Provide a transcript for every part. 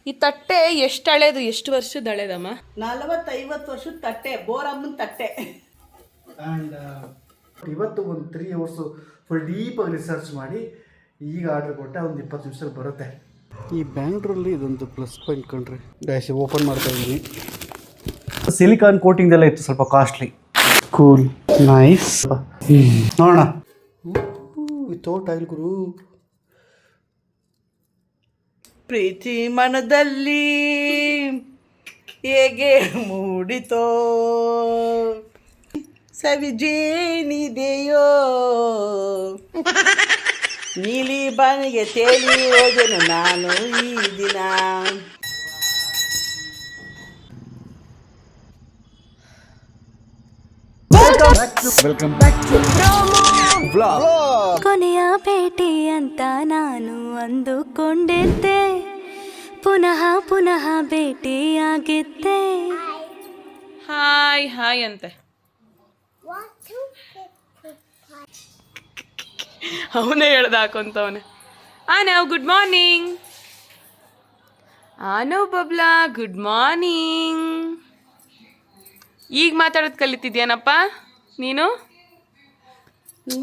ಈ ತಟ್ಟೆ ಎಷ್ಟು ಹಳೇದು, ಎಷ್ಟು ವರ್ಷದ ಹಳೇದಮ್ಮ? 40-50 ವರ್ಷದ ತಟ್ಟೆ, ಬೋರಮ್ಮನ ತಟ್ಟೆ. ಆ್ಯಂಡ್ ಇವತ್ತು ಒಂದು 3 ಅವರ್ಸು ಫುಲ್ ಡೀಪಾಗಿ ರಿಸರ್ಚ್ ಮಾಡಿ ಈಗ ಆರ್ಡ್ರ್ ಕೊಟ್ಟೆ, ಒಂದು 20 ನಿಮಿಷದಲ್ಲಿ ಬರುತ್ತೆ. ಈ ಬ್ಯಾಂಗ್ಳೂರಲ್ಲಿ ಇದೊಂದು ಪ್ಲಸ್ ಪಾಯಿಂಟ್ ಕಂಡ್ರಿ. ಡ್ಯಾಶ್ ಓಪನ್ ಮಾಡ್ತಾ ಇದ್ದೀನಿ. ಸಿಲಿಕಾನ್ ಕೋಟಿಂಗ್ ಎಲ್ಲ ಇತ್ತು, ಸ್ವಲ್ಪ ಕಾಸ್ಟ್ಲಿ. Cool, nice. ನೋಡೋಣ. ವಿತೌಟ್ ಆಯಿಲ್ ಗುರು. ಪ್ರೀತಿ ಮನದಲ್ಲಿ ಹೇಗೆ ಮೂಡಿತೋ, ಸವಿಜೇನಿದೆಯೋ, ನೀಲಿ ಬಾನಿಗೆ ತೇಲಿ ಹೋದೆನು ನಾನು ಈ ದಿನ. Welcome back to vlog. ಕೊನೆಯ ಭೇಟಿ ಅಂತ ನಾನು ಅಂದುಕೊಂಡಿದ್ದೆ, ಪುನಃ ಪುನಃ ಭೇಟಿಯಾಗಿದ್ದೆ. ಹಾಯ್ ಹಾಯ್ ಅಂತೆ. ಅವನೇ ಹೇಳ್ದ ಹಾಕೊಂತವನೆ. ನಾವು ಗುಡ್ ಮಾರ್ನಿಂಗ್. ಆನೋ ಬಬ್ಲಾ ಗುಡ್ ಮಾರ್ನಿಂಗ್. ಈಗ ಮಾತಾಡೋದು ಕಲಿತಿದ್ಯಾನಪ್ಪ ನೀನು?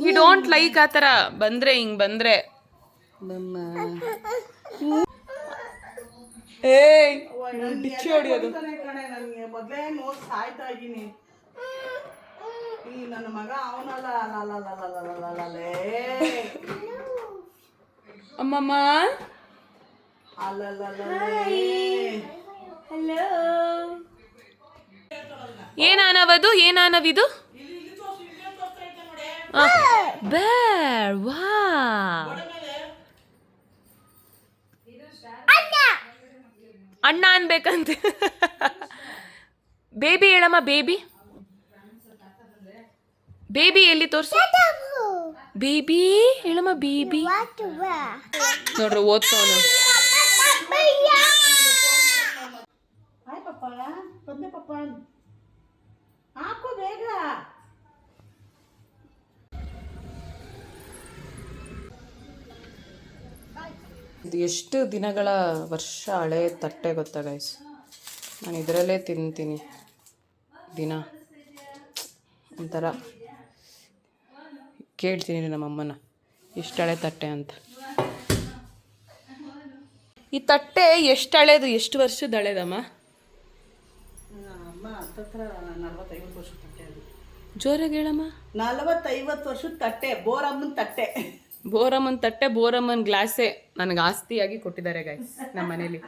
ಯು ಡೋಂಟ್ ಲೈಕ್ ಆ ಥರ ಬಂದರೆ, ಹಿಂಗೆ ಬಂದರೆ. ಡಿಚ್ಚಿ ಹೊಡಿಯೋದು. ನನಗೆ ಮೊದಲೇ ನೋಡಿ ಸಾಯ್ತಾ ಇದ್ದೀನಿ. ಈ ನನ್ನ ಮಗ ಅವನಲ್ಲ. ಅಮ್ಮಮ್ಮ ಹಲೋ. ಏನಾನವದು, ಏನಾನವಿದು? ಬೇರ್ ವಾ ಅಣ್ಣ ಅನ್ಬೇಕಂತೆ. ಬೇಬಿ ಹೇಳಮ್ಮ, ಬೇಬಿ ಬೇಬಿ ಎಲ್ಲಿ ತೋರ್ಸು. ಬೇಬಿ ಹೇಳಮ್ಮ, ಬೇಬಿ ನೋಡ್ರಿ ಓದ್ತವನು. ಹಾಯ್ ಪಪ್ಪ, ಬಂದೆ ಪಪ್ಪ, ಹಾಕು ಬೇಗ. ಇದು ಎಷ್ಟು ದಿನಗಳ ವರ್ಷ ಹಳೆ ತಟ್ಟೆ ಗೊತ್ತಾ ಗೈಸ್? ನಾನು ಇದರಲ್ಲೇ ತಿಂತೀನಿ ದಿನ. ಒಂಥರ ಕೇಳ್ತೀನಿ ನಮ್ಮಮ್ಮನ ಎಷ್ಟು ಹಳೆ ತಟ್ಟೆ ಅಂತ. ಈ ತಟ್ಟೆ ಎಷ್ಟು ಹಳೇದು, ಎಷ್ಟು ವರ್ಷದ ಹಳೇದಮ್ಮ? ಅಮ್ಮ ಹತ್ತತ್ರ 40-50 ವರ್ಷದ ತಟ್ಟೆ ಅದು. ಜೋರಾಗಿ ಹೇಳಮ್ಮ. 40-50 ವರ್ಷದ ತಟ್ಟೆ, ಬೋರಮ್ಮನ ತಟ್ಟೆ. ಬೋರಮ್ಮನ ತಟ್ಟೆ, ಬೋರಮ್ಮನ ಗ್ಲಾಸೇ ನನಗೆ ಆಸ್ತಿಯಾಗಿ ಕೊಟ್ಟಿದ್ದಾರೆ ಗೈಸ್ ನಮ್ಮ ಮನೇಲಿ.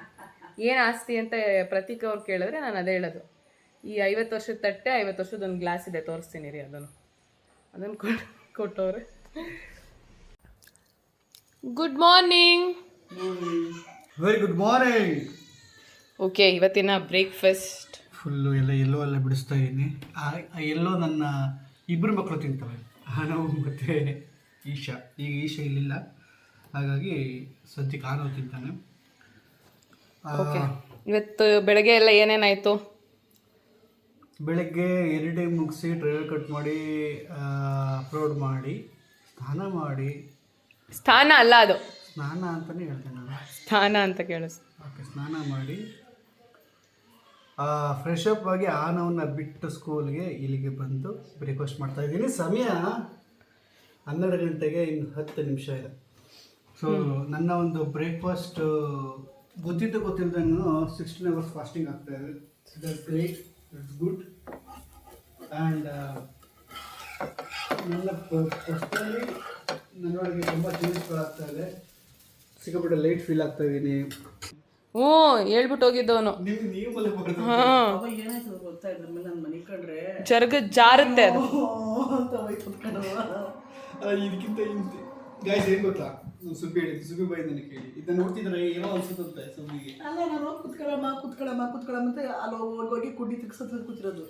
ಏನು ಆಸ್ತಿ ಅಂತ ಪ್ರತೀಕ್ ಅವ್ರು ಕೇಳಿದ್ರೆ ನಾನು ಅದೇ ಹೇಳೋದು. ಈ 50 ವರ್ಷದ ತಟ್ಟೆ, 50 ವರ್ಷದ ಒಂದು ಗ್ಲಾಸ್ ಇದೆ, ತೋರಿಸ್ತೀನಿ ರೀ. ಅದನ್ನು ಕೊಟ್ಟವ್ರೆ. Good morning. Very good morning. Okay, ಇವತ್ತಿನ ಬ್ರೇಕ್ಫಾಸ್ಟ್ ಫುಲ್ಲು ಎಲ್ಲೋ ಎಲ್ಲ ಬಿಡಿಸ್ತಾ ಇದ್ದೀನಿ. ಎಲ್ಲೋ ನನ್ನ ಇಬ್ಬರು ಮಕ್ಕಳು ತಿಂತವೆ, ಆನವ್ ಮತ್ತು ಈಶಾ. ಈಗ ಈಶಾ ಇಲ್ಲಿಲ್ಲ, ಹಾಗಾಗಿ ಸದ್ಯಕ್ಕೆ ಆನವ್ ತಿಂತಾನೆ. ಓಕೆ, ಇವತ್ತು ಬೆಳಗ್ಗೆ ಎಲ್ಲ ಏನೇನಾಯಿತು? ಬೆಳಗ್ಗೆ 2 ಮುಗಿಸಿ, ಟ್ರೈಲರ್ ಕಟ್ ಮಾಡಿ, ಅಪ್ಲೋಡ್ ಮಾಡಿ, ಸ್ನಾನ ಮಾಡಿ. ಸ್ಥಾನ ಅಲ್ಲ ಅದು, ಸ್ನಾನ ಅಂತಲೇ ಹೇಳ್ತೇನೆ ನಾನು. ಸ್ಥಾನ ಅಂತ ಕೇಳಿಸ್. ಓಕೆ, ಸ್ನಾನ ಮಾಡಿ ಫ್ರೆಶ್ ಅಪ್ ಆಗಿ ಆನವನ್ನ ಬಿಟ್ಟು ಸ್ಕೂಲ್ಗೆ ಇಲ್ಲಿಗೆ ಬಂದು ಬ್ರೇಕ್ಫಾಸ್ಟ್ ಮಾಡ್ತಾ ಇದ್ದೀನಿ. ಸಮಯ 12 ಗಂಟೆಗೆ ಇನ್ನು 10 ನಿಮಿಷ ಇದೆ. ಸೊ ನನ್ನ ಒಂದು ಬ್ರೇಕ್ಫಾಸ್ಟ್ ಗೊತ್ತಿಲ್ಲದಂಗೂ 16 ಅವರ್ಸ್ ಫಾಸ್ಟಿಂಗ್ ಆಗ್ತಾ ಇದೆ. That's great, that's good. And ನನ್ನ ಪರ್ಸ್ನಲಿ ನನ್ನೊಳಗೆ ತುಂಬ ಚೇಂಜ್ಗಳಾಗ್ತಾ ಇದೆ. ಸಿಕ್ಕಾಪಟ್ಟೆ ಲೈಟ್ ಫೀಲ್ ಆಗ್ತಾ ಇದ್ದೀನಿ. ಹ್ಞೂ, ಹೇಳ್ಬಿಟ್ಟು ಹೋಗಿದ್ದವನು. ನೀವು ಮಲೆ ಅವ ಏನಾಯ್ತು ಗೊತ್ತಾ, ಇದ್ರ ಮೇಲೆ ನಾನು ಮನೆ ಕಂಡ್ರೆ ಜರ್ಗ ಜಾರುತ್ತೆ ಅದು ಅಂತ ಹೋಯ್ತು ಕುತ್ಕೊಂಡವ. ಇದಕ್ಕಿಂತ ಗಾಯ್ಸ್ ಏನು ಗೊತ್ತಾ, ಸುಬ್ಬಿ ಹೇಳಿದ್ದು, ಸುಬ್ಬಿ ಬಾಯಿ ನನಗೆ ಕೇಳಿ ಇದನ್ನು ನೋಡ್ತಿದ್ರೆ ಏನೋ ಅನ್ಸುತ್ತಂತೆ ಸುಬ್ಬಿಗೆ. ಅಲ್ಲ, ನಾನು ಹೋಗಿ ಕುತ್ಕೊಳ್ಳಮ್ಮ ಅಂತ ಅಲ್ಲಿ ಹೋಗಿ ಕುಡ್ಡಿ ತಿರ್ಗ್ಸೋದು ಕೂತಿರೋದು.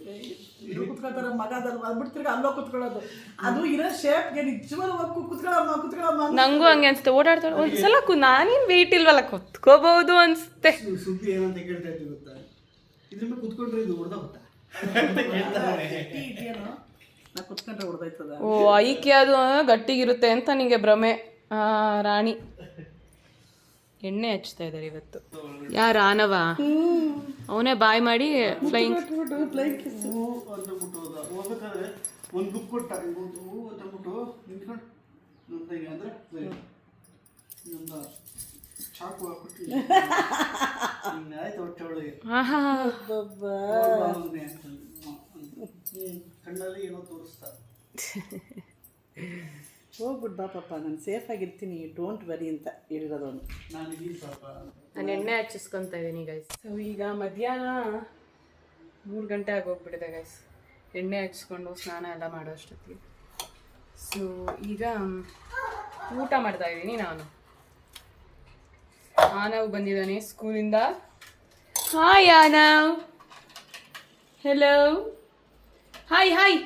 ಕುತ್ಕೊಳ್ತಾರ ಮಗ ಅದಲ್ಲ ಅಂದ್ಬಿಟ್ಟು ತಿರ್ಗಿ ಅಲ್ಲೋ ಕುತ್ಕೊಳ್ಳೋದು. ಅದು ಇರೋ ಶೇಪ್ಗೆ ನಿಜವಾದ ಹೋಗಿ ಕುತ್ಕೊಳ್ಳಮ್ಮ. ನಂಗೂ ಹಂಗೆ ಅನ್ಸುತ್ತೆ. ಓಡಾಡ್ತಾಳೆ ಒಂದ್ಸಲ ನಾನೇನು ವೆಯ್ಟ್ ಇಲ್ವಲ್ಲ, ಕುತ್ಕೋಬಹುದು ಅನ್ಸುತ್ತೆ. ಸುಬ್ಬಿ ಏನಂತ ಕೇಳ್ತಾ ಇದ್ದೀವಿ ಗೊತ್ತಾ, ಇದ್ರ ಮೇಲೆ ಕುತ್ಕೊಂಡ್ರೆ ಇದು ಹೊಡೆದ ಗೊತ್ತಾ ಇದೆಯೇನೋ, ನಾ ಕುತ್ಕೊಂಡ್ರೆ ಹೊಡೆದೈತದ. ಓ, ಐಕ್ಯ ಅದು ಗಟ್ಟಿಗಿರುತ್ತೆ ಅಂತ ನಿಂಗೆ ಭ್ರಮೆ. ರಾಣಿ ಎಣ್ಣೆ ಹಚ್ತಾ ಇದ್ದಾರೆ ಇವತ್ತು. ಯಾರು ಆನವ? ಅವನೇ ಬಾಯ್ ಮಾಡಿ ಫ್ಲೈಯಿಂಗ್. ಹೋಗ್ಬೇಕಾದ್ರೆ ಒಂದು ಬುಕ್ ಕೊಟ್ಟ ಅಂತಂದ್ಬಿಟ್ಟು ನಿಂತ್ಕೊಂಡು ನಮ್ದಾಗೆ ಅಂದರೆ ನಮ್ದು ಚಾಕು ಹಾಕ್ಬಿಟ್ಟು ಹಿಂಗಾಯ್ತು ಹೊಟ್ಟೆ ಒಳಗೆ ಕಣ್ಣಲ್ಲಿ ಏನೋ ತೋರಿಸ್ತಾ. ಹೋಗ್ಬಿಟ್ಟು ಬಾ ಪಾಪ, ನಾನು ಸೇಫ್ ಆಗಿರ್ತೀನಿ, ಡೋಂಟ್ ವರಿ ಅಂತ ಹೇಳಿರೋದವನು. ನಾನು ಇದೀನಿ ಪಾಪ. ನಾನು ಎಣ್ಣೆ ಹಚ್ಚಿಸ್ಕೊತಾ ಇದ್ದೀನಿ ಗೈಸ್. ಸೊ ಈಗ ಮಧ್ಯಾಹ್ನ 3 ಗಂಟೆ ಆಗೋಗ್ಬಿಟ್ಟಿದೆ ಗೈಸ್. ಎಣ್ಣೆ ಹಚ್ಕೊಂಡು ಸ್ನಾನ ಎಲ್ಲ ಮಾಡೋ ಅಷ್ಟೊತ್ತಿಗೆ. ಸೊ ಈಗ ಊಟ ಮಾಡ್ತಾ ಇದ್ದೀನಿ ನಾನು. ಆನವ್ ಬಂದಿದ್ದಾನೆ ಸ್ಕೂಲಿಂದ. Hi Anav. Hello. Hi hi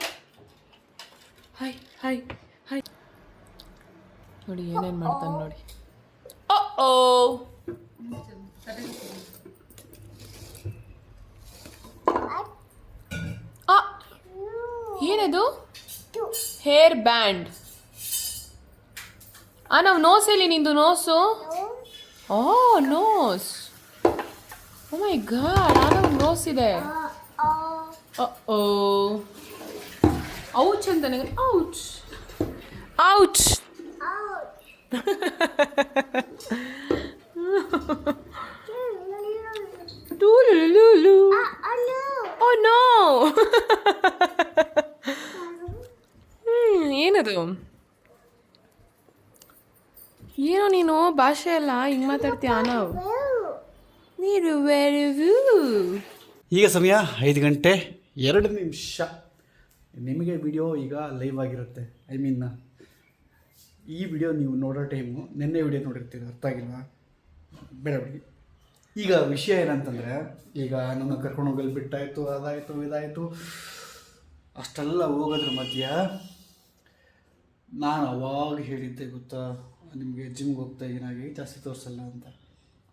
hi hi hi. ನೋಡಿ ಏನೇನು ಮಾಡ್ತಾನೆ ನೋಡಿ. ಓ ಏನದು? Hair band. ನಾವು ನೋಸ್ ಎಲ್ಲಿ ನಿಂದು nose? Oh nose. Oh my God, ನಾವು ನೋಸ್ ಇದೆ. ಓ ಔಚ್ ಅಂತ ನನಗೆ. Ouch ouch. Oh no. ಏನದು? ಏನೋ ನೀನು ಭಾಷೆ ಎಲ್ಲ ಹಿಂಗೆ ಮಾತಾಡ್ತೀಯ ನಾವು. ನೀರು ಈಗ ಸಮಯ 5 ಗಂಟೆ 2 ನಿಮಿಷ. ನಿಮಗೆ ವಿಡಿಯೋ ಈಗ ಲೈವ್ ಆಗಿರುತ್ತೆ. ಐ ಮೀನ್ ಈ ವಿಡಿಯೋ ನೀವು ನೋಡೋ ಟೈಮು ನಿನ್ನೆ ವಿಡಿಯೋ ನೋಡಿರ್ತೀರ, ಅರ್ಥ ಆಗಿಲ್ವಾ? ಬೇಡ ಬಿಡಿ. ಈಗ ವಿಷಯ ಏನಂತಂದರೆ, ಈಗ ನನ್ನ ಕರ್ಕೊಂಡು ಹೋಗಲು ಬಿಟ್ಟಾಯಿತು, ಅದಾಯಿತು ಇದಾಯಿತು, ಅಷ್ಟೆಲ್ಲ ಹೋಗೋದ್ರ ಮಧ್ಯ ನಾನು ಅವಾಗ ಹೇಳಿದ್ದೆ ಗೊತ್ತಾ ನಿಮಗೆ, ಜಿಮ್ಗೆ ಹೋಗ್ತಾ ಇದ್ದೀನಾಗಿ ಜಾಸ್ತಿ ತೋರಿಸಲ್ಲ ಅಂತ.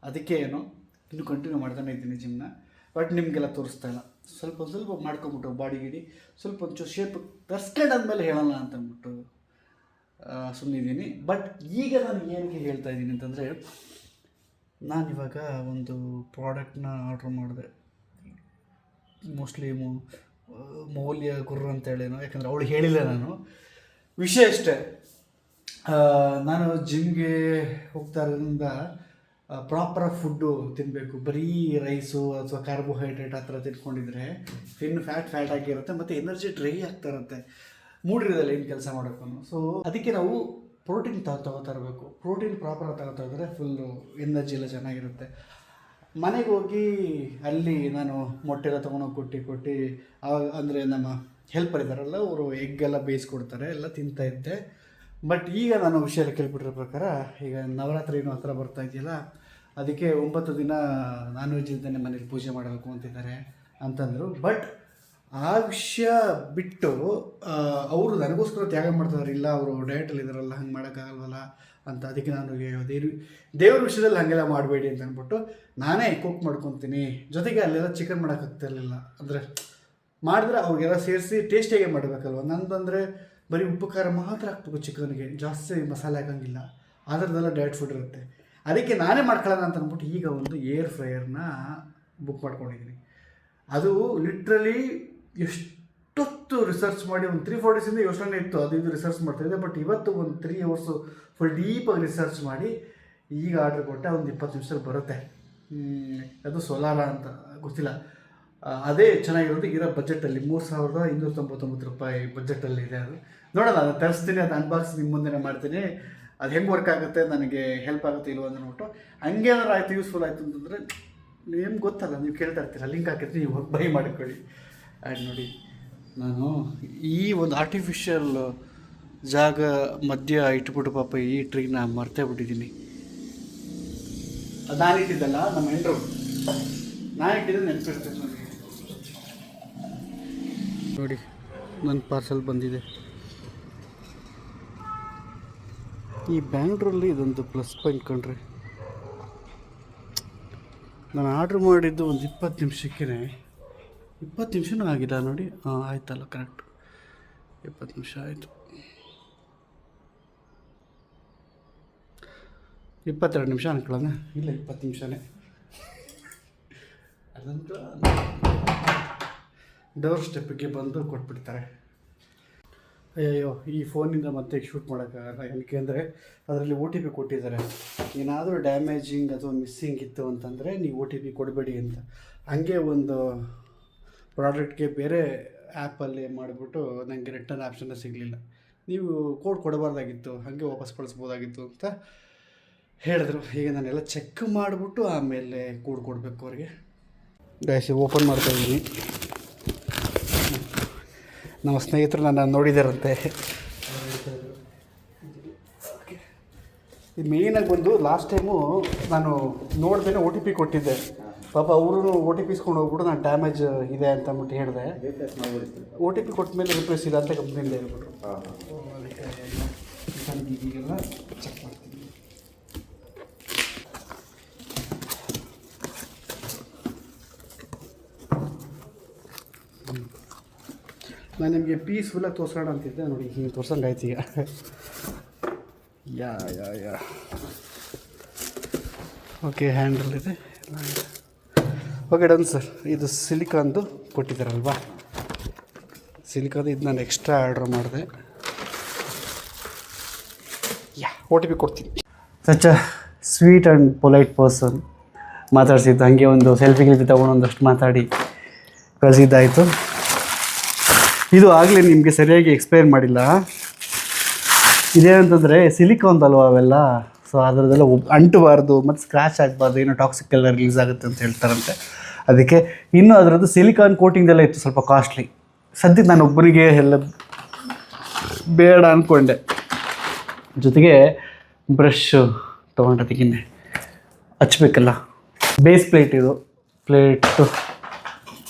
ಅದಕ್ಕೆ ಏನೋ ಇನ್ನೂ ಕಂಟಿನ್ಯೂ ಮಾಡ್ತಾನೆ ಇದ್ದೀನಿ ಜಿಮ್ನ. ಬಟ್ ನಿಮಗೆಲ್ಲ ತೋರಿಸ್ತಾ ಇಲ್ಲ. ಸ್ವಲ್ಪ ಸ್ವಲ್ಪ ಮಾಡ್ಕೊಂಬಿಟ್ಟು ಬಾಡಿ ಗಿಡಿ ಸ್ವಲ್ಪ ಒಂಚೂರು ಶೇಪ್ ತರ್ಸ್ಕೊಂಡಾದ್ಮೇಲೆ ಹೇಳೋಣ ಅಂತಂದ್ಬಿಟ್ಟು ಸುಮ್ಮನಿದ್ದೀನಿ. ಬಟ್ ಈಗ ನಾನು ಏನಕ್ಕೆ ಹೇಳ್ತಾ ಇದ್ದೀನಿ ಅಂತಂದರೆ, ನಾನಿವಾಗ ಒಂದು ಪ್ರಾಡಕ್ಟ್ನ ಆರ್ಡ್ರ್ ಮಾಡಿದೆ. ಮೋಸ್ಟ್ಲಿ ಮೌಲ್ಯ ಗುರು ಅಂತೇಳೇನೋ, ಯಾಕಂದರೆ ಅವಳು ಹೇಳಿಲ್ಲ. ನಾನು ವಿಷಯ ಅಷ್ಟೇ, ನಾನು ಜಿಮ್ಗೆ ಹೋಗ್ತಾ ಇರೋದ್ರಿಂದ ಪ್ರಾಪರಾಗಿ ಫುಡ್ಡು ತಿನ್ನಬೇಕು. ಬರೀ ರೈಸು ಅಥವಾ ಕಾರ್ಬೋಹೈಡ್ರೇಟ್ ಆ ಥರ ತಿನ್ಕೊಂಡಿದ್ರೆ ಇನ್ನು ಫ್ಯಾಟ್ ಆಗಿರುತ್ತೆ ಮತ್ತು ಎನರ್ಜಿ ಡ್ರೈ ಆಗ್ತಾ ಇರುತ್ತೆ, ಮೂಡಿರೋದಲ್ಲ ಏನು ಕೆಲಸ ಮಾಡೋಕ್ಕೂ. ಸೊ ಅದಕ್ಕೆ ನಾವು ಪ್ರೋಟೀನ್ ತಗೋತಾ ಇರಬೇಕು. ಪ್ರೋಟೀನ್ ಪ್ರಾಪರಾಗಿ ತಗೋತಾ ಇದ್ದರೆ ಫುಲ್ಲು ಎನರ್ಜಿ ಎಲ್ಲ ಚೆನ್ನಾಗಿರುತ್ತೆ. ಮನೆಗೆ ಹೋಗಿ ಅಲ್ಲಿ ನಾನು ಮೊಟ್ಟೆ ಎಲ್ಲ ತೊಗೊಂಡೋಗಿ ಕೊಟ್ಟು ಅಂದರೆ ನಮ್ಮ ಹೆಲ್ಪರ್ ಇದ್ದಾರಲ್ಲ, ಅವರು ಎಗ್ಗೆಲ್ಲ ಬೇಯಿಸ್ಕೊಡ್ತಾರೆ, ಎಲ್ಲ ತಿಂತಾಯಿದ್ದೆ. ಬಟ್ ಈಗ ನಾನು ವಿಷಯ ಕೇಳ್ಬಿಟ್ಟಿರೋ ಪ್ರಕಾರ, ಈಗ ನವರಾತ್ರಿನೂ ಹತ್ರ ಬರ್ತಾ ಇದೆಯಲ್ಲ, ಅದಕ್ಕೆ 9 ದಿನ ನಾನ್ ವೆಜ್ ಇಲ್ದೇ ಮನೇಲಿ ಪೂಜೆ ಮಾಡಬೇಕು ಅಂತಿದ್ದಾರೆ ಅಂತಂದರು. ಬಟ್ ಆ ವಿಷಯ ಬಿಟ್ಟು ಅವರು ನನಗೋಸ್ಕರ ತ್ಯಾಗ ಮಾಡ್ತಿದ್ದಾರೆ. ಇಲ್ಲ ಅವರು ಡಯಟಲ್ಲಿ ಇದ್ದಾರಲ್ಲ, ಹಂಗೆ ಮಾಡೋಕ್ಕಾಗಲ್ವಲ್ಲ ಅಂತ. ಅದಕ್ಕೆ ನಾನು ದೇವ್ರ ವಿಷಯದಲ್ಲಿ ಹಾಗೆಲ್ಲ ಮಾಡಬೇಡಿ ಅಂತ ಅಂದ್ಬಿಟ್ಟು ನಾನೇ ಕುಕ್ ಮಾಡ್ಕೊತೀನಿ. ಜೊತೆಗೆ ಅಲ್ಲೆಲ್ಲ ಚಿಕನ್ ಮಾಡೋಕ್ಕಾಗ್ತಿರ್ಲಿಲ್ಲ. ಅಂದರೆ ಮಾಡಿದ್ರೆ ಅವ್ರಿಗೆಲ್ಲ ಸೇರಿಸಿ ಟೇಸ್ಟಿಯಾಗೆ ಮಾಡಬೇಕಲ್ವ. ನಂದಂದರೆ ಬರೀ ಉಪ್ಪು ಖಾರ ಮಾತ್ರ ಹಾಕ್ಬೇಕು ಚಿಕನ್ಗೆ, ಜಾಸ್ತಿ ಮಸಾಲೆ ಹಾಕೋಂಗಿಲ್ಲ. ಆ ಥರದ್ದೆಲ್ಲ ಡಯಟ್ ಫುಡ್ ಇರುತ್ತೆ. ಅದಕ್ಕೆ ನಾನೇ ಮಾಡ್ಕೊಳ್ಳೋಣ ಅಂತ ಅಂದ್ಬಿಟ್ಟು ಈಗ ಒಂದು ಏರ್ ಫ್ರೈಯರ್ನ ಬುಕ್ ಮಾಡ್ಕೊಂಡಿದ್ದೀನಿ. ಅದು ಲಿಟ್ರಲಿ ಎಷ್ಟೊತ್ತು ರಿಸರ್ಚ್ ಮಾಡಿ ಒಂದು 3-4 ಡೇಸಿಂದ ಯೋಚನೆ ಇತ್ತು, ಅದು ಇದು ರಿಸರ್ಚ್ ಮಾಡ್ತಾಯಿದ್ದೆ. ಬಟ್ ಇವತ್ತು ಒಂದು 3 ಅವರ್ಸು ಫುಲ್ ಡೀಪಾಗಿ ರಿಸರ್ಚ್ ಮಾಡಿ ಈಗ ಆರ್ಡ್ರ್ ಕೊಟ್ಟೆ. ಒಂದು 20 ನಿಮಿಷದಲ್ಲಿ ಬರುತ್ತೆ. ಅದು ಸೋಲಾರ ಅಂತ ಗೊತ್ತಿಲ್ಲ, ಅದೇ ಚೆನ್ನಾಗಿರೋದು. ಇರೋ ಬಜೆಟಲ್ಲಿ 3,299 ರೂಪಾಯಿ ಬಜೆಟಲ್ಲಿ ಇದೆ. ಅದು ನೋಡೋಣ, ಅದು ತರಿಸ್ತೀನಿ, ಅದು ಅನ್ಬಾಕ್ಸ್ ನಿಮ್ಮ ಮುಂದೆ ಮಾಡ್ತೀನಿ. ಅದು ಹೆಂಗೆ ವರ್ಕ್ ಆಗುತ್ತೆ, ನನಗೆ ಹೆಲ್ಪ್ ಆಗುತ್ತೆ ಇಲ್ವೋ ಅಂದ್ಬಿಟ್ಟು. ಹಂಗೇನಾದ್ರು ಆಯಿತು, ಯೂಸ್ಫುಲ್ ಆಯಿತು ಅಂತಂದರೆ ನಿಮ್ಗೆ ಗೊತ್ತಲ್ಲ, ನೀವು ಕೇಳ್ತಾ ಇರ್ತೀರ, ಲಿಂಕ್ ಹಾಕಿರ್ತೀನಿ, ನೀವು ಹೋಗಿ ಬೈ ಮಾಡಿಕೊಳ್ಳಿ. ಆ್ಯಂಡ್ ನೋಡಿ, ನಾನು ಈ ಒಂದು ಆರ್ಟಿಫಿಷಿಯಲ್ ಜಾಗ ಮಧ್ಯ ಇಟ್ಬಿಟ್ಟು ಪಾಪ ಈ ಟ್ರೀನ ಮರ್ತೇ ಬಿಟ್ಟಿದ್ದೀನಿ. ಅದು ನಾನಿಟ್ಟಿದ್ದಲ್ಲ, ನಮ್ಮ ಹೆಂಡ್ರು ನಾನಿಟ್ಟಿದ್ದು ನೆನಪಿರ್ತದೆ ನನಗೆ. ನೋಡಿ, ನನ್ನ ಪಾರ್ಸಲ್ ಬಂದಿದೆ. ಈ ಬ್ಯಾಂಗ್ಳೂರಲ್ಲಿ ಇದೊಂದು ಪ್ಲಸ್ ಪಾಯಿಂಟ್ ಕಣ್ರಿ. ನಾನು ಆರ್ಡ್ರ್ ಮಾಡಿದ್ದು ಒಂದು 20 ನಿಮಿಷಕ್ಕೆ, 20 ನಿಮಿಷನೂ ಆಗಿದೆ ನೋಡಿ. ಆಯ್ತಲ್ಲ, ಕರೆಕ್ಟ್ 20 ನಿಮಿಷ ಆಯಿತು. 22 ನಿಮಿಷ ಅನ್ಕೊಳ್ಳೋಣ. ಇಲ್ಲ 20 ನಿಮಿಷನೇ. ಅದಂತೂ ಡೋರ್ ಸ್ಟೆಪ್ಪಿಗೆ ಬಂದು ಕೊಟ್ಬಿಡ್ತಾರೆ. ಅಯ್ಯೋ ಈ ಫೋನಿಂದ ಮತ್ತೆ ಶೂಟ್ ಮಾಡೋಕ್ಕಾಗಲ್ಲ. ಏನಕ್ಕೆ ಅಂದರೆ ಅದರಲ್ಲಿ OTP ಕೊಟ್ಟಿದ್ದಾರೆ. ಏನಾದರೂ ಡ್ಯಾಮೇಜಿಂಗ್ ಅಥವಾ ಮಿಸ್ಸಿಂಗ್ ಇತ್ತು ಅಂತಂದರೆ ನೀವು OTP ಕೊಡಬೇಡಿ ಅಂತ. ಹಾಗೆ ಒಂದು ಪ್ರಾಡಕ್ಟ್ಗೆ ಬೇರೆ ಆ್ಯಪಲ್ಲಿ ಮಾಡಿಬಿಟ್ಟು ನನಗೆ ರಿಟರ್ನ್ ಆಪ್ಷನ್ನ ಸಿಗಲಿಲ್ಲ. ನೀವು ಕೋಡ್ ಕೊಡಬಾರ್ದಾಗಿತ್ತು, ಹಾಗೆ ವಾಪಸ್ ಕಳಿಸ್ಬೋದಾಗಿತ್ತು ಅಂತ ಹೇಳಿದ್ರು. ಈಗ ನಾನೆಲ್ಲ ಚೆಕ್ ಮಾಡಿಬಿಟ್ಟು ಆಮೇಲೆ ಕೋಡ್ ಕೊಡಬೇಕು ಅವ್ರಿಗೆ. ಗೈಸ್ ಓಪನ್ ಮಾಡ್ತಾಯಿದ್ದೀನಿ. ನಮ್ಮ ಸ್ನೇಹಿತರು ನನ್ನ ನೋಡಿದಾರಂತೆ. ಇದು ಮೇಯ್ನಾಗಿ ಬಂದು ಲಾಸ್ಟ್ ಟೈಮು ನಾನು ನೋಡ್ದೇ OTP ಕೊಟ್ಟಿದ್ದೆ. ಪಾಪ ಅವರು OTP ಇಸ್ಕೊಂಡು ಹೋಗ್ಬಿಟ್ಟು ನಾನು ಡ್ಯಾಮೇಜ್ ಇದೆ ಅಂತ ಅಂದ್ಬಿಟ್ಟು ಹೇಳಿದೆ. OTP ಕೊಟ್ಟ ಮೇಲೆ ರಿಪ್ಲೇಸ್ ಇಲ್ಲ ಅಂತ ಕಂಪ್ನಿಯಿಂದ ಹೇಳ್ಬಿಟ್ರು. ಅದಕ್ಕೆ ಈಗೆಲ್ಲ ಚೆಕ್ ಮಾಡ್ತೀನಿ. ನಾನು ನಿಮಗೆ ಪೀಸ್ಫುಲ್ಲಾಗಿ ತೋರಿಸೋಣ ಅಂತಿದ್ದೆ. ನೋಡಿ ಹಿಂಗೆ ತೋರ್ಸಂಗಾಯ್ತು ಈಗ. ಯಾ ಓಕೆ, ಹ್ಯಾಂಡಲ್ ಇದೆ. Okay done sir. ಇದು ಸಿಲಿಕಾನ್ದು ಕೊಟ್ಟಿದ್ದಾರಲ್ವಾ, ಸಿಲಿಕಾನ್ದು ಇದು ನಾನು ಎಕ್ಸ್ಟ್ರಾ ಆರ್ಡ್ರ್ ಮಾಡಿದೆ. OTP ಕೊಡ್ತೀನಿ. Such a sweet and polite person. ಮಾತಾಡ್ಸಿದ್ದು ಹಾಗೆ ಒಂದು ಸೆಲ್ಫಿ ತೊಗೊಂಡು ಒಂದಷ್ಟು ಮಾತಾಡಿ ಕಳಿಸಿದ್ದಾಯಿತು. ಇದು ಆಗಲೇ ನಿಮಗೆ ಸರಿಯಾಗಿ ಎಕ್ಸ್ಪ್ಲೇನ್ ಮಾಡಿಲ್ಲ. ಇದೇನಂತಂದರೆ ಸಿಲಿಕಾನ್ದಲ್ವ ಅವೆಲ್ಲ, ಸೊ ಅದರದೆಲ್ಲ ಅಂಟಬಾರ್ದು ಮತ್ತು ಸ್ಕ್ರ್ಯಾಚ್ ಆಗಬಾರ್ದು, ಏನೋ ಟಾಕ್ಸಿಕ್ ಎಲ್ಲ ರಿಲೀಸ್ ಆಗುತ್ತೆ ಅಂತ ಹೇಳ್ತಾರಂತೆ. ಅದಕ್ಕೆ ಇನ್ನೂ ಅದರದ್ದು ಸಿಲಿಕಾನ್ ಕೋಟಿಂಗ್ದೆಲ್ಲ ಇತ್ತು, ಸ್ವಲ್ಪ ಕಾಸ್ಟ್ಲಿ. ಸದ್ಯಕ್ಕೆ ನಾನು ಒಬ್ಬರಿಗೆ ಎಲ್ಲ ಬೇಡ ಅಂದ್ಕೊಂಡೆ. ಜೊತೆಗೆ ಬ್ರಷ್ ತೊಗೊಂಡದಕ್ಕಿನ್ನೆ ಹಚ್ಬೇಕಲ್ಲ. ಬೇಸ್ ಪ್ಲೇಟ್ ಇದು ಪ್ಲೇಟು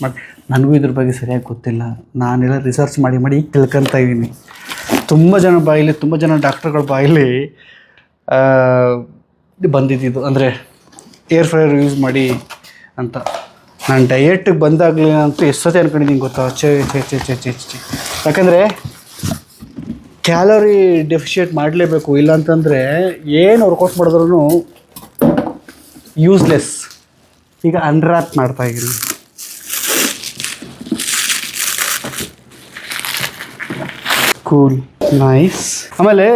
ಮತ್ತು ನನಗೂ ಇದ್ರ ಬಗ್ಗೆ ಸರಿಯಾಗಿ ಗೊತ್ತಿಲ್ಲ. ನಾನೆಲ್ಲ ರಿಸರ್ಚ್ ಮಾಡಿ ಈಗ ತಿಳ್ಕೊತಾ ಇದ್ದೀನಿ. ತುಂಬ ಜನ ಡಾಕ್ಟರ್ಗಳ ಬಾಯಲ್ಲಿ ಬಂದಿದ್ದು ಅಂದರೆ ಏರ್ ಫ್ರೈಯರ್ ಯೂಸ್ ಮಾಡಿ ಅಂತ. ನಾನು ಡಯೆಟ್ಟಿಗೆ ಬಂದಾಗಲೇ ಅಂತೂ ಎಷ್ಟು ಸತಿ ಅನ್ಕೊಂಡಿದ್ದೀನಿ ಗೊತ್ತಾ, ಚೆ ಯಾಕಂದರೆ ಕ್ಯಾಲರಿ ಡೆಫಿಷಿಯೇಟ್ ಮಾಡಲೇಬೇಕು. ಇಲ್ಲಾಂತಂದರೆ ಏನು ವರ್ಕೌಟ್ ಮಾಡಿದ್ರೂ ಯೂಸ್ಲೆಸ್. ಈಗ ಅನ್ರ್ಯಾಪ್ ಮಾಡ್ತಾಯಿದ್ದೀನಿ. Cool, nice. ಆಮೇಲೆ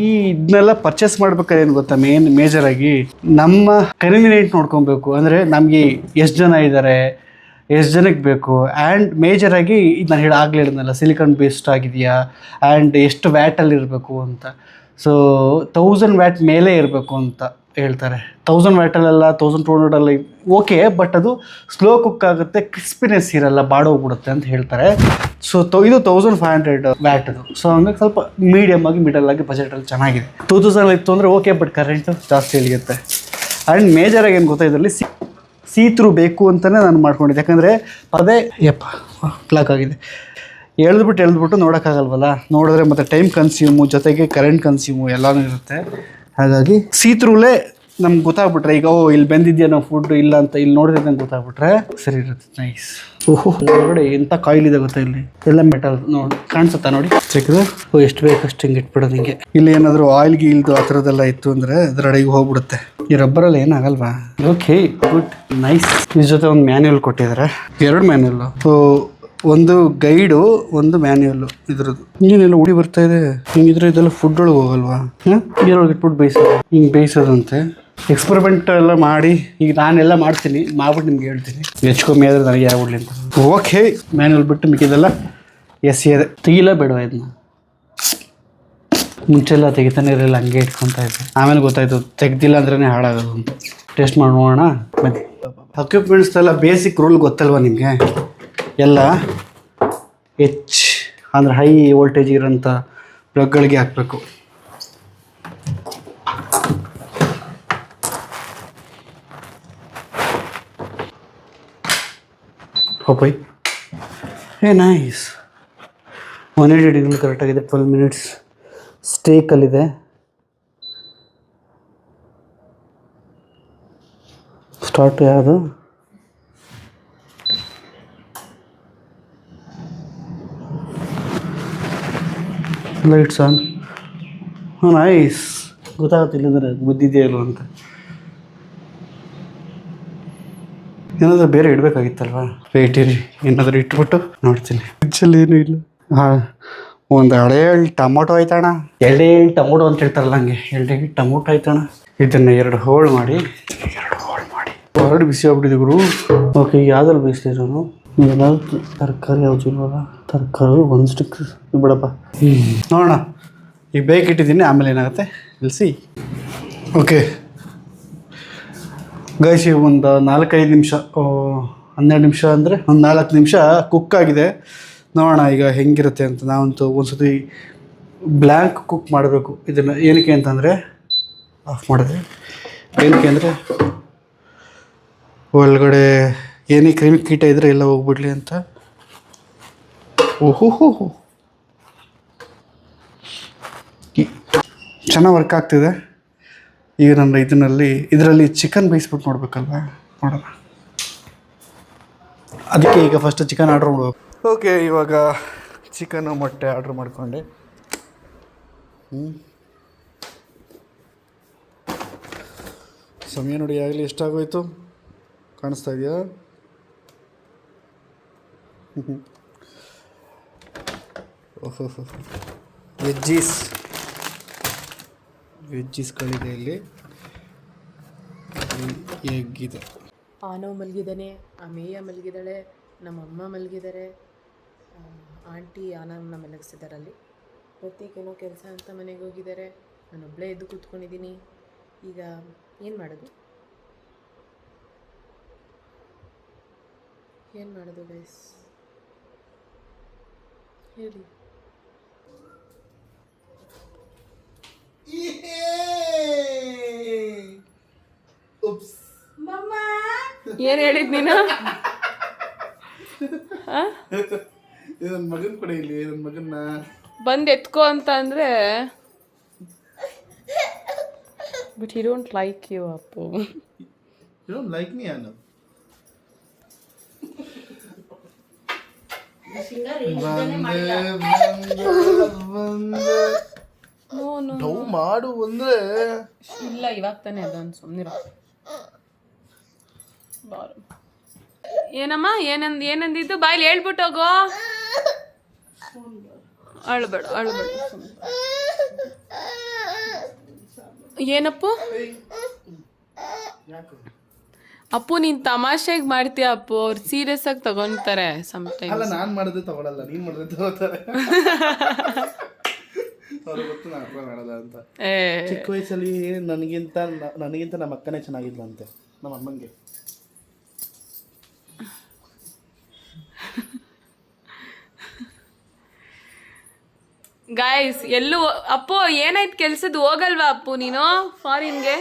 ಈ ಇದನ್ನೆಲ್ಲ ಪರ್ಚೇಸ್ ಮಾಡ್ಬೇಕಾದ್ರೆ ಏನು ಗೊತ್ತಾ, ಮೇಜರಾಗಿ ನಮ್ಮ ಕನ್ವೀನಿಯೆಂಟ್ ನೋಡ್ಕೊಬೇಕು. ಅಂದರೆ ನಮಗೆ ಎಷ್ಟು ಜನ ಇದ್ದಾರೆ, ಎಷ್ಟು ಜನಕ್ಕೆ ಬೇಕು, ಆ್ಯಂಡ್ ಮೇಜರಾಗಿ ಇದು ನಾನು ಆಗಲೇ ಹೇಳಿದ್ನಲ್ಲ, ಸಿಲಿಕಾನ್ ಬೇಸ್ಡ್ ಆಗಿದೆಯಾ ಆ್ಯಂಡ್ ಎಷ್ಟು ವ್ಯಾಟಲ್ಲಿ ಇರಬೇಕು ಅಂತ. ಸೊ 1000 ವ್ಯಾಟ್ ಮೇಲೆ ಇರಬೇಕು ಅಂತ ಹೇಳ್ತಾರೆ. 1000 ವ್ಯಾಟಲ್ಲೆಲ್ಲ 1200 ಓಕೆ, ಬಟ್ ಅದು ಸ್ಲೋ ಕುಕ್ ಆಗುತ್ತೆ, ಕ್ರಿಸ್ಪಿನೆಸ್ ಇರಲ್ಲ, ಬಾಡೋಗ್ಬಿಡುತ್ತೆ ಅಂತ ಹೇಳ್ತಾರೆ. ಸೊ ಇದು 1500 ವ್ಯಾಟದು. ಸೊ ಹಂಗಾಗಿ ಸ್ವಲ್ಪ ಮೀಡಿಯಮ್ ಮಿಡಲ್ ಬಜೆಟಲ್ಲಿ ಚೆನ್ನಾಗಿದೆ. 2000 ಇತ್ತು ಅಂದರೆ ಓಕೆ, ಬಟ್ ಕರೆಂಟು ಜಾಸ್ತಿ ಇಳಿಯುತ್ತೆ. ಆ್ಯಂಡ್ ಮೇಜರಾಗಿ ಏನು ಗೊತ್ತಾ, ಇದರಲ್ಲಿ ಸೀತ್ರೂ ಬೇಕು ಅಂತಲೇ ನಾನು ಮಾಡ್ಕೊಂಡಿದ್ದೆ. ಯಾಕಂದರೆ ಅದೇ ಬ್ಲಾಕ್ ಆಗಿದೆ. ಎಳೆದ್ಬಿಟ್ಟು ನೋಡೋಕ್ಕಾಗಲ್ವಲ್ಲ, ನೋಡಿದ್ರೆ ಮತ್ತು ಟೈಮ್ ಕನ್ಸ್ಯೂಮು ಜೊತೆಗೆ ಕರೆಂಟ್ ಕನ್ಸ್ಯೂಮು ಎಲ್ಲನೂ ಇರುತ್ತೆ. ಹಾಗಾಗಿ ಸೀತ್ರುಲೇ ನಮ್ಗೆ ಗೊತ್ತಾಗ್ಬಿಟ್ರೆ, ಈಗ ಇಲ್ಲಿ ಬಂದಿದ್ಯಾ ನಾವು ಫುಡ್ ಇಲ್ಲ ಅಂತ ಇಲ್ಲಿ ನೋಡಿದ್ರೆ ನಂಗೆ ಗೊತ್ತಾಗ್ಬಿಟ್ರೆ ಸರಿ ಇರುತ್ತೆ. ನೈಸ್. ಓಹೋ, ಹೊರಗಡೆ ಎಂಥ ಕಾಯಿಲಿದೆ ಗೊತ್ತಾ, ಇಲ್ಲಿ ಎಲ್ಲ ಮೆಟಲ್ ನೋಡಿ ಕಾಣಿಸುತ್ತಾ, ನೋಡಿ ಸಿಕ್ಕಿದ್ರೆ ಎಷ್ಟು ಬೇಕಷ್ಟು ಹಿಂಗೆ ಇಟ್ಬಿಡೋದು. ಹಿಂಗೆ ಇಲ್ಲಿ ಏನಾದರೂ ಆಯಿಲ್ ಗೀಲ್ದು ಆ ಥರದ್ದೆಲ್ಲ ಇತ್ತು ಅಂದರೆ ಅದರಡೆಗೆ ಹೋಗ್ಬಿಡುತ್ತೆ. ಈ ರಬ್ಬರಲ್ಲಿ ಏನಾಗಲ್ವಾ. Okay, good, nice. ಇದ್ರ ಜೊತೆ ಒಂದು ಮ್ಯಾನ್ಯುಯಲ್ ಕೊಟ್ಟಿದ್ದಾರೆ, 2 ಮ್ಯಾನ್ಯುಯಲ್ಲು. ಸೊ ಒಂದು ಗೈಡು, ಒಂದು ಮ್ಯಾನ್ಯುಯಲ್ಲು ಇದ್ರದ್ದು. ಇನ್ನೇನೆಲ್ಲ ಉಡಿ ಬರ್ತಾ ಇದೆ. ಹಿಂಗಿದ್ರೆ ಇದೆಲ್ಲ ಫುಡ್ ಒಳಗೆ ಹೋಗಲ್ವಾ? ನೀರೊಳಗೆ ಇಟ್ಬಿಟ್ಟು ಬೇಯಿಸೋದು, ಹಿಂಗೆ ಬೇಯಿಸೋದಂತೆ. ಎಕ್ಸ್ಪರಿಮೆಂಟ್ ಎಲ್ಲ ಮಾಡಿ ಈಗ ನಾನೆಲ್ಲ ಮಾಡ್ತೀನಿ, ಮಾಡ್ಬಿಟ್ಟು ನಿಮ್ಗೆ ಹೇಳ್ತೀನಿ. ಕಮ್ಮಿ ಆದರೆ ನನಗೆ ಆಗ್ಬಿಡ್ಲಿ ಅಂತ. ಓಕೆ, ಮ್ಯಾನ್ಯುಯಲ್ ಬಿಟ್ಟು ಮಿಕ್ಕಿದೆಲ್ಲ ಇದೆ. ತೆಗಿಲ್ಲ ಬೇಡವಾ ಇದನ್ನ? ಮುಂಚೆಲ್ಲ ತೆಗಿತಾನೆ ಇರಲಿಲ್ಲ, ಹಂಗೆ ಇಟ್ಕೊತಾ ಇದ್ದೆ. ಆಮೇಲೆ ಗೊತ್ತಾಯ್ತು ತೆಗ್ದಿಲ್ಲ ಅಂದ್ರೇ ಹಾಳಾಗೋದು ಅಂತ. ಟೇಸ್ಟ್ ಮಾಡಿ ನೋಡೋಣ. ಮತ್ತು ಅಕ್ವಿಪ್ಮೆಂಟ್ಸ್ದೆಲ್ಲ ಬೇಸಿಕ್ ರೂಲ್ ಗೊತ್ತಲ್ವ ನಿಮಗೆ? ಎಲ್ಲ ಅಂದರೆ ಹೈ ವೋಲ್ಟೇಜ್ ಇರೋಂಥ ಪ್ಲಗ್ಗಳಿಗೆ ಹಾಕಬೇಕು. ಹೋಪೈ ನೈಸ್. 180 ಡಿಗ್ರಿ ಕರೆಕ್ಟಾಗಿದೆ. 12 ಮಿನಿಟ್ಸ್ ಸ್ಟೇಕಲ್ಲಿದೆ. ಸ್ಟಾರ್ಟ್ ಯಾವುದು? Lights on. ನೈಸ್. ಗೊತ್ತಾಗುತ್ತಿಲ್ಲ ಅಂದರೆ ಬುದ್ಧಿದೆಯಾ ಇಲ್ವ ಅಂತ. ಏನಾದರೂ ಬೇರೆ ಇಡಬೇಕಾಗಿತ್ತಲ್ವಾ? ವೆಯ್ಟ್ ಇರಿ, ಏನಾದರೂ ಇಟ್ಬಿಟ್ಟು ನೋಡ್ತೀನಿ. ಫ್ರಿಜ್ಜಲ್ಲಿ ಏನೂ ಇಲ್ಲ. ಹಾಂ, ಒಂದು ಹಳೆ ಟೊಮೊಟೊ ಆಯ್ತಣ್ಣ. ಎರಡೇ ಟೊಮೊಟೊ ಅಂತ ಹೇಳ್ತಾರಲ್ಲ, ಹಂಗೆ ಎರಡೇ ಟೊಮೊಟೊ ಆಯ್ತಣ್ಣ. ಇದನ್ನು 2 ಹೋಳು ಮಾಡಿ ಹೊರಡು ಬಿಸಿ ಆಗ್ಬಿಟ್ಟಿದೆ ಗುರು. ಓಕೆ, ಯಾವ್ದ್ರಲ್ಲಿ ಬೇಯಿಸ್ಲಿ ನಾನು? ಏನಾದ್ರು ತರಕಾರಿ ಯಾವುದು ಇಲ್ವಲ್ಲ? ತರಕಾರಿ ಒಂದು ಸ್ಟಿಕ್ ಬಿಡಪ್ಪ. ನೋಡೋಣ, ಈಗ ಬೇಕಿಟ್ಟಿದ್ದೀನಿ, ಆಮೇಲೆ ಏನಾಗುತ್ತೆ ಇಲ್ಸಿ. ಓಕೆ ಗೈಸ್, ಈಗ ಒಂದು 4-5 ನಿಮಿಷ, 12 ನಿಮಿಷ ಅಂದರೆ ಒಂದು 4 ನಿಮಿಷ ಕುಕ್ ಆಗಿದೆ. ನೋಡೋಣ ಈಗ ಹೆಂಗಿರುತ್ತೆ ಅಂತ. ನಾವಂತೂ ಒಂದು ಸತಿ ಬ್ಲ್ಯಾಂಕ್ ಕುಕ್ ಮಾಡಬೇಕು ಇದನ್ನು. ಏನಕ್ಕೆ ಅಂತಂದರೆ, ಆಫ್ ಮಾಡಿದೆ, ಏನಕ್ಕೆ ಅಂದರೆ ಒಳಗಡೆ ಏನೇ ಕ್ರಿಮಿ ಕೀಟ ಇದ್ದರೆ ಎಲ್ಲ ಹೋಗ್ಬಿಡ್ಲಿ ಅಂತ. ಓಹೋ ಚೆನ್ನಾಗಿ ವರ್ಕ್ ಆಗ್ತಿದೆ. ಈಗ ನನ್ನ ಇದರಲ್ಲಿ ಚಿಕನ್ ಬೇಯಿಸ್ಬಿಟ್ಟು ನೋಡ್ಬೇಕಲ್ವ, ನೋಡೋಣ. ಅದಕ್ಕೆ ಈಗ ಫಸ್ಟ್ ಚಿಕನ್ ಆರ್ಡ್ರ್ ಮಾಡ್ಬೇಕು. ಓಕೆ, ಇವಾಗ ಚಿಕನು ಮೊಟ್ಟೆ ಆರ್ಡ್ರ್ ಮಾಡ್ಕೊಂಡೆ. ಸಮಯ ನೋಡಿ ಆಗಲಿ ಎಷ್ಟಾಗೋಯ್ತು, ಕಾಣಿಸ್ತಾ ಇದೆಯಾ? ಓಹೋ, ವೆಜ್ಜೀಸ್ಗಳಿದೆ ಇಲ್ಲಿ. ಎಗ್ ಇದೆ. ಆನವ್ ಮಲಗಿದ್ದಾನೆ, ಅಮೇಯ ಮಲಗಿದ್ದಾಳೆ, ನಮ್ಮಮ್ಮ ಮಲಗಿದ್ದಾರೆ, ಆಂಟಿ ಆನವ್ನ ಮಲಗಿಸಿದಾರಲ್ಲಿ. ಪ್ರತ್ಯೇಕೇನೋ ಕೆಲಸ ಅಂತ ಮನೆಗೆ ಹೋಗಿದ್ದಾರೆ. ನಾನೊಬ್ಬಳೇ ಎದ್ದು ಕೂತ್ಕೊಂಡಿದ್ದೀನಿ. ಈಗ ಏನು ಮಾಡೋದು ಗೈಸ್, ಹೇಳಿ. ಏನು ಹೇಳಿದ್ ನೀನು? ನನ್ನ ಮಗನ ಕೂಡ ಇಲ್ಲಿ, ನನ್ನ ಮಗನ್ನ ಬಂದು ಎತ್ಕೋ ಅಂತ ಅಂದರೆ, but he don't like you Appu. You don't like me ಅನ್ನು. ನೋ ಮಾಡು ಅಂದ್ರೆ ಇಲ್ಲ, ಇವಾಗ ತಾನೇ ಅದೊಂದು ಸುಮ್ಮನಿರೋ. ಏನಮ್ಮ ಏನಂದಿದ್ದು ಬಾಯ್ಲಿ ಹೇಳ್ಬಿಟ್ಟು ಹೋಗೋ. ಅಳ್ಬೇಡ. ಏನಪ್ಪು? ಅಪ್ಪು ನೀನ್ ತಮಾಷೆಗೆ ಮಾಡ್ತೀಯ ಅಪ್ಪು, ಅವ್ರು ಸೀರಿಯಸ್ ಆಗಿ ತಗೊಂತಾರೆ ಸಮಟೈಮ್ಸ್. ಅಲ್ಲ, ನಾನು ಮಾಡಿದ್ರೆ ತಗೊಳಲ್ಲ, ನೀನು ಮಾಡಿದ್ರೆ ತಗೋತಾರೆ. ಅವ್ರಿಗೆ ಗೊತ್ತು ನಾನು ಅಪ್ಪ ಮಾಡಲ್ಲ ಅಂತ. ಚಿಕ್ಕ ವಯಸ್ಸಲ್ಲಿ ನನಗಿಂತ ನಮ್ಮ ಅಕ್ಕನೇ ಚೆನ್ನಾಗಿದ್ಲಂತೆ, ನಮ್ಮ ಅಮ್ಮಂಗೆ. ಗಾಯ್ಸ್, ಎಲ್ಲೂ ಅಪ್ಪು ಏನಾಯ್ತು ಕೆಲ್ಸದ? ಹೋಗಲ್ವಾ ಅಪ್ಪು ನೀನು ಫಾರಿನ್ಗೆ?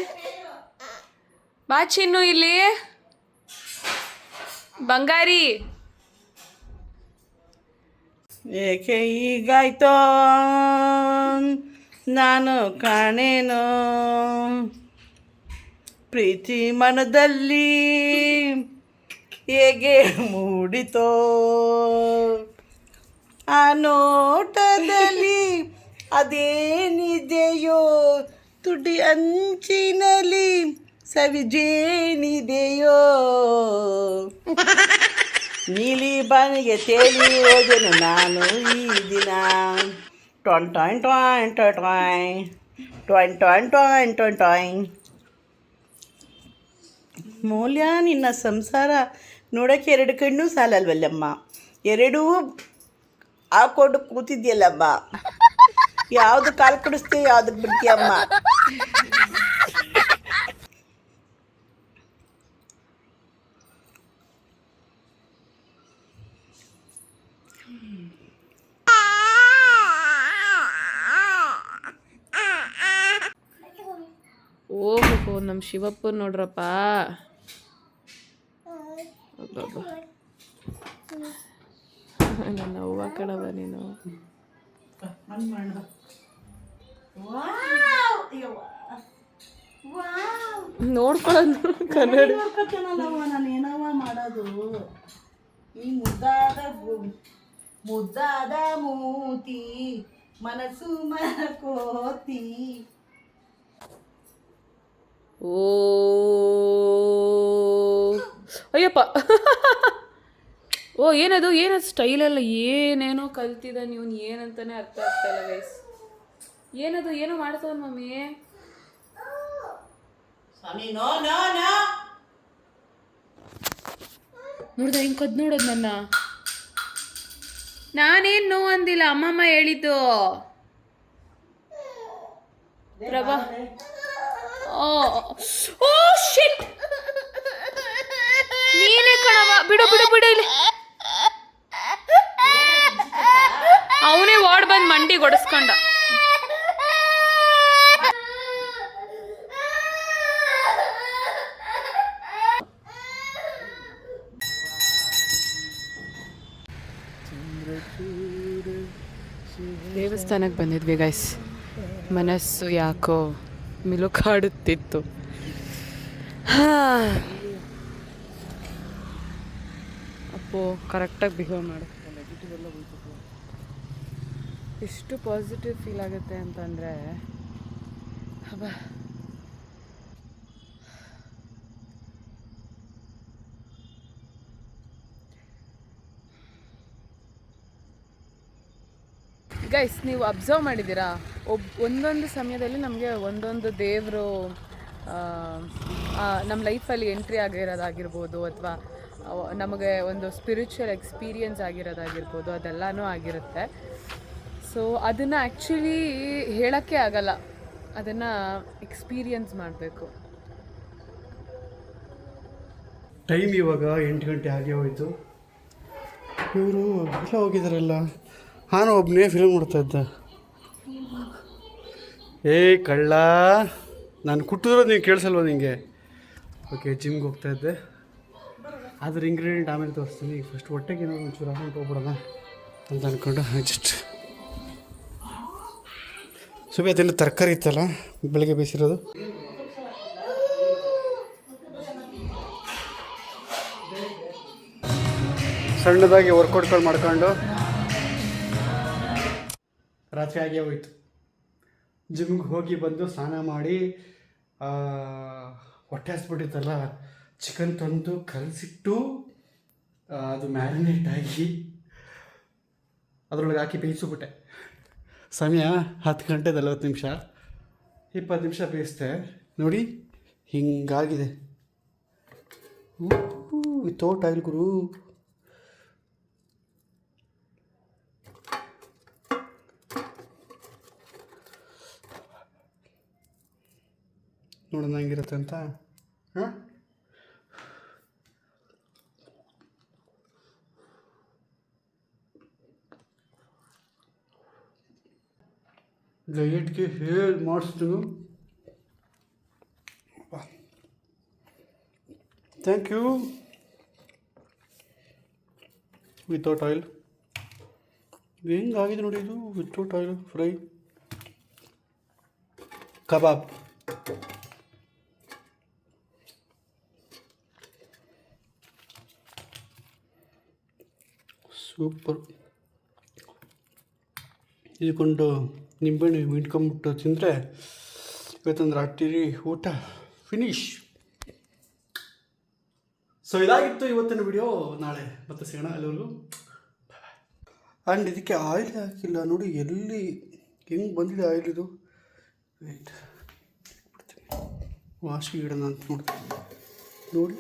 ಬಾ ಚಿನ್ನು ಇಲ್ಲಿ, ಬಂಗಾರಿ. ಏಕೆ ಹೀಗಾಯ್ತೋ ನಾನು ಕಾಣೇನೋ, ಪ್ರೀತಿ ಮನದಲ್ಲಿ ಹೇಗೆ ಮೂಡಿತೋ, ಆ ನೋಟದಲ್ಲಿ ಅದೇನಿದೆಯೋ, ತುಟಿ ಅಂಚಿನಲ್ಲಿ ಸವಿಜೇನಿದೆಯೋ, ನೀಲಿ ಬಾನಿಗೆ ತೇಲಿ ಹೋದೆನು ನಾನು ಈ ದಿನ, ಟೊಯ್ ಟೊಯ್ ಟೊಯ್ ಟೊಯ್ ಟೊಯ್ ಟೊಯ್ ಟೊಯ್ ಟೊಯ್ ಟೊಯ್. ಮೌಲ್ಯ ನಿನ್ನ ಸಂಸಾರ ನೋಡೋಕ್ಕೆ 2 ಕಣ್ಣು ಸಾಲಲ್ವಲ್ಲಮ್ಮ, 2 ಹಾಕೊಂಡು ಕೂತಿದ್ಯಲ್ಲಮ್ಮ, ಯಾವುದು ಕಾಲು ಕೊಡಿಸ್ತೀಯ, ಯಾವುದಕ್ಕೆ ಬಿಡ್ತೀಯಮ್ಮ? ಓಹೋ, ನಮ್ಮ ಶಿವಪ್ಪ ನೋಡ್ರಪ್ಪ. ನನ್ನ ಹೂವ ಕಣವ ನೀನು. ನೋಡ್ಕೊಳ್ಳೋದು ಕನ್ನಡ. ನಾನು ಏನವ ಮಾಡೋದು, ಈ ಮುದ್ದಾದ ಮೂತಿ, ಮನಸ್ಸು ಮನಕೋತಿ. ಓ ಅಯ್ಯಪ್ಪ ಓ ಏನದು ಸ್ಟೈಲೆಲ್ಲ ಏನೇನೋ ಕಲ್ತಿದ್ದ ನೀವು ಏನಂತಾನೆ ಅರ್ಥ ಆಗ್ತಾ ಇಲ್ಲ ಗೈಸ್. ಏನದು ಏನೋ ಮಾಡ್ತವ ಮಮ್ಮಿ. ನೋಡ್ದ ಹಿಂಗೆ ಕದ್ ನೋಡೋದು ನನ್ನ. ನಾನೇನು ನೋವು ಅಂದಿಲ್ಲ, ಅಮ್ಮಮ್ಮ ಹೇಳಿದ್ದು. ಪ್ರಭಾ ಓ ಶಿಟ್, ನೀನೇ ಕಣವ. ಬಿಡು ಬಿಡು ಬಿಡು ಇಲ್ಲಿ. ಅವನೇ ವಾರ್ಡ್ ಬಂದು ಮಂಡಿ ಗೊಡಿಸ್ಕೊಂಡ. ದೇವಸ್ಥಾನಕ್ಕೆ ಬಂದಿದ್ವಿ ಗೈಸ್. ಮನಸ್ಸು ಯಾಕೋ ಮಿಲುಕಾಡುತ್ತಿತ್ತು. ಅಪ್ಪೋ ಕರೆಕ್ಟಾಗಿ ಬಿಹೇವ್ ಮಾಡು. ಎಷ್ಟು ಪಾಸಿಟಿವ್ ಫೀಲ್ ಆಗುತ್ತೆ ಅಂತಂದರೆ ಹಬ್ಬ. ಗೈಸ್, ನೀವು ಅಬ್ಸರ್ವ್ ಮಾಡಿದ್ದೀರಾ, ಒಂದೊಂದು ಸಮಯದಲ್ಲಿ ನಮಗೆ ಒಂದೊಂದು ದೇವರು ನಮ್ಮ ಲೈಫಲ್ಲಿ ಎಂಟ್ರಿ ಆಗಿರೋದಾಗಿರ್ಬೋದು, ಅಥವಾ ನಮಗೆ ಒಂದು ಸ್ಪಿರಿಚುವಲ್ ಎಕ್ಸ್ಪೀರಿಯನ್ಸ್ ಆಗಿರೋದಾಗಿರ್ಬೋದು, ಅದೆಲ್ಲನೂ ಆಗಿರುತ್ತೆ. ಸೊ ಅದನ್ನು ಆ್ಯಕ್ಚುಲಿ ಹೇಳೋಕ್ಕೆ ಆಗಲ್ಲ, ಅದನ್ನು ಎಕ್ಸ್ಪೀರಿಯನ್ಸ್ ಮಾಡಬೇಕು. ಟೈಮ್ ಇವಾಗ 8 ಗಂಟೆ ಆಗೇ ಹೋಯಿತು. ಇವರು ಎಲ್ಲ ಹೋಗಿದ್ದಾರಲ್ಲ. ನಾನು ಒಬ್ಬನೇ ಫಿಲ್ಮ್ ನೋಡ್ತಾ ಇದ್ದೆ. ಏ ಕಳ್ಳ, ನಾನು ಕುಟ್ಟಿದ್ರೋದು ನೀನು ಕೇಳಿಸಲ್ವ ನಿಂಗೆ? ಓಕೆ, ಜಿಮ್ಗೆ ಹೋಗ್ತಾ ಇದ್ದೆ. ಅದ್ರ ಇಂಗ್ರೀಡಿಯೆಂಟ್ ಆಮೇಲೆ ತೋರಿಸ್ತೀನಿ. ಈಗ ಫಸ್ಟ್ ಹೊಟ್ಟೆಗೆ ಏನೋ ಒಂಚೂರು ಹಾಕೊಂಡು ಹೋಗ್ಬಿಡೋಣ ಅಂತ ಅಂದ್ಕೊಂಡು ಜಸ್ಟ್ ಸುಮ್ಮನೆ ಅದೆಲ್ಲ ತರಕಾರಿ ಇತ್ತಲ್ಲ ಬೆಳಗ್ಗೆ ಬೇಯಿಸಿರೋದು. ಸಣ್ಣದಾಗಿ ವರ್ಕೌಟ್ಗಳು ಮಾಡ್ಕೊಂಡು ರಾತ್ರಿ ಆಗೇ ಹೋಯ್ತು. ಜಿಮ್ಗೆ ಹೋಗಿ ಬಂದು ಸ್ನಾನ ಮಾಡಿ ಹೊಟ್ಟೆ ಹಸ್ಬಿಟ್ಟಿತ್ತಲ್ಲ, ಚಿಕನ್ ತಂದು ಕಲಸಿಟ್ಟು ಅದು ಮ್ಯಾರಿನೇಟ್ ಆಗಿ ಅದರೊಳಗೆ ಹಾಕಿ ಬೇಯಿಸ್ಬಿಟ್ಟೆ. ಸಮಯ 10 ಗಂಟೆ 40 ನಿಮಿಷ, 20 ನಿಮಿಷ ಬೇಯಿಸ್ದೆ. ನೋಡಿ ಹಿಂಗಾಗಿದೆ. ವಿತೌಟ್ ಆಯಿಲ್ ಗುರು. ನೋಡೋಣ ಹೆಂಗಿರುತ್ತೆ ಅಂತ. ಹಾಂ, ಡಯಟ್ಗೆ ಹೇಳಿ ಮಾಡಿಸ್ತೀನಿ. Thank you. ವಿತೌಟ್ ಆಯಿಲ್ ಹೆಂಗಾಗಿದೆ ನೋಡಿ ಇದು. Without oil fry kebab. Super. ಇದಕ್ಕೊಂದು ನಿಂಬೆಹಣ್ಣು ಹಿಂಡ್ಕೊಂಬಿಟ್ಟು ತಿಂದರೆ ಇವತ್ತೊಂದು ರಾತ್ರಿ ಊಟ ಫಿನಿಶ್. ಸೊ ಇದಾಗಿತ್ತು ಇವತ್ತಿನ ವಿಡಿಯೋ. ನಾಳೆ ಮತ್ತೆ ಸಿಗೋಣ. ಅಲ್ಲಿವರೆಗೂ ಆ್ಯಂಡ್ ಇದಕ್ಕೆ ಆಯಿಲ್ ಹಾಕಿಲ್ಲ ನೋಡಿ, ಎಲ್ಲಿ ಹೆಂಗೆ ಬಂದಿದೆ ಆಯಿಲ್ ಇದು. ವೆಯ್ಟ್ ವಾಶ್ಗೆ ಇಡೋಣ ಅಂತ ನೋಡ್ತೀನಿ. ನೋಡಿ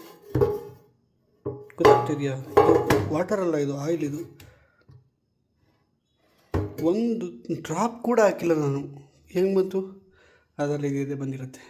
ಗೊತ್ತಾಗ್ತಿದೆಯಾ? ವಾಟರ್ ಅಲ್ಲ, ಇದು ಆಯಿಲ್. ಇದು ಒಂದು ಡ್ರಾಪ್ ಕೂಡ ಹಾಕಿಲ್ಲ ನಾನು. ಹೆಂಗೆ ಬಂತು? ಅದರಲ್ಲಿ ಇದೆ ಬಂದಿರುತ್ತೆ.